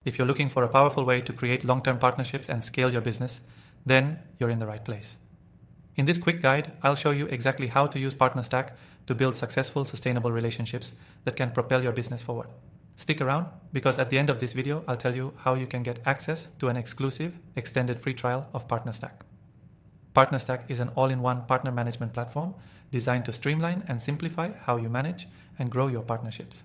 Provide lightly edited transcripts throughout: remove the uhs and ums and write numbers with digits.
If you're looking for a powerful way to create long-term partnerships and scale your business, then you're in the right place. In this quick guide, I'll show you exactly how to use PartnerStack to build successful, sustainable relationships that can propel your business forward. Stick around, because at the end of this video, I'll tell you how you can get access to an exclusive, extended free trial of PartnerStack. PartnerStack is an all-in-one partner management platform designed to streamline and simplify how you manage and grow your partnerships.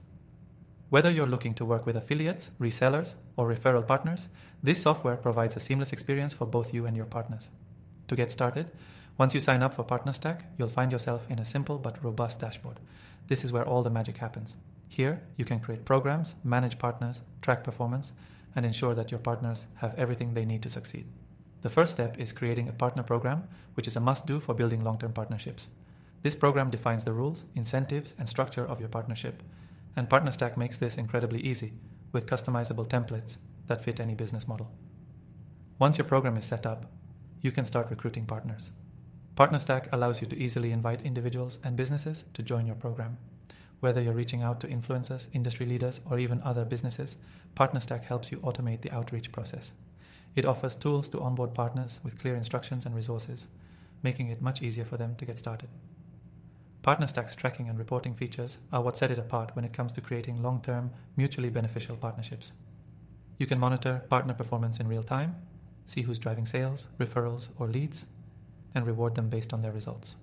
Whether you're looking to work with affiliates, resellers, or referral partners, this software provides a seamless experience for both you and your partners. To get started, once you sign up for PartnerStack, you'll find yourself in a simple but robust dashboard. This is where all the magic happens. Here, you can create programs, manage partners, track performance, and ensure that your partners have everything they need to succeed. The first step is creating a partner program, which is a must-do for building long-term partnerships. This program defines the rules, incentives, and structure of your partnership. And PartnerStack makes this incredibly easy, with customizable templates that fit any business model. Once your program is set up, you can start recruiting partners. PartnerStack allows you to easily invite individuals and businesses to join your program. Whether you're reaching out to influencers, industry leaders, or even other businesses, PartnerStack helps you automate the outreach process. It offers tools to onboard partners with clear instructions and resources, making it much easier for them to get started. PartnerStack's tracking and reporting features are what set it apart when it comes to creating long-term, mutually beneficial partnerships. You can monitor partner performance in real time, see who's driving sales, referrals, or leads, and reward them based on their results.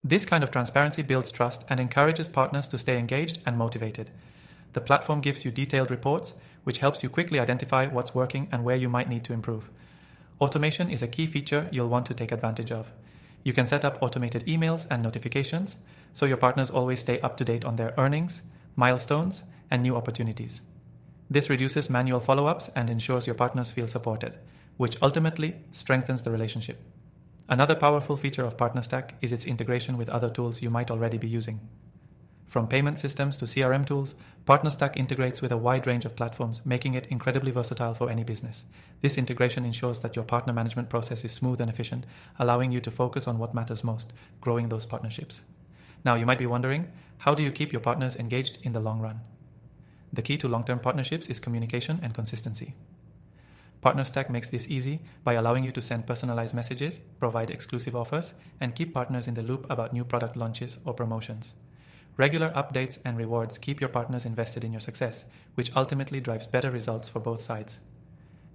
This kind of transparency builds trust and encourages partners to stay engaged and motivated. The platform gives you detailed reports, which helps you quickly identify what's working and where you might need to improve. Automation is a key feature you'll want to take advantage of. You can set up automated emails and notifications, so your partners always stay up to date on their earnings, milestones, and new opportunities. This reduces manual follow-ups and ensures your partners feel supported, which ultimately strengthens the relationship. Another powerful feature of PartnerStack is its integration with other tools you might already be using. From payment systems to CRM tools, PartnerStack integrates with a wide range of platforms, making it incredibly versatile for any business. This integration ensures that your partner management process is smooth and efficient, allowing you to focus on what matters most, growing those partnerships. Now, you might be wondering, how do you keep your partners engaged in the long run? The key to long-term partnerships is communication and consistency. PartnerStack makes this easy by allowing you to send personalized messages, provide exclusive offers, and keep partners in the loop about new product launches or promotions. Regular updates and rewards keep your partners invested in your success, which ultimately drives better results for both sides.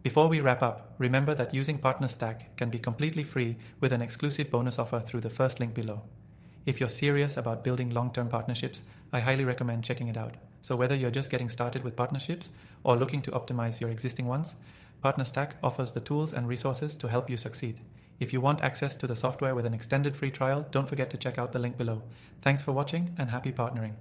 Before we wrap up, remember that using PartnerStack can be completely free with an exclusive bonus offer through the first link below. If you're serious about building long-term partnerships, I highly recommend checking it out. So whether you're just getting started with partnerships or looking to optimize your existing ones, PartnerStack offers the tools and resources to help you succeed. If you want access to the software with an extended free trial, don't forget to check out the link below. Thanks for watching and happy partnering.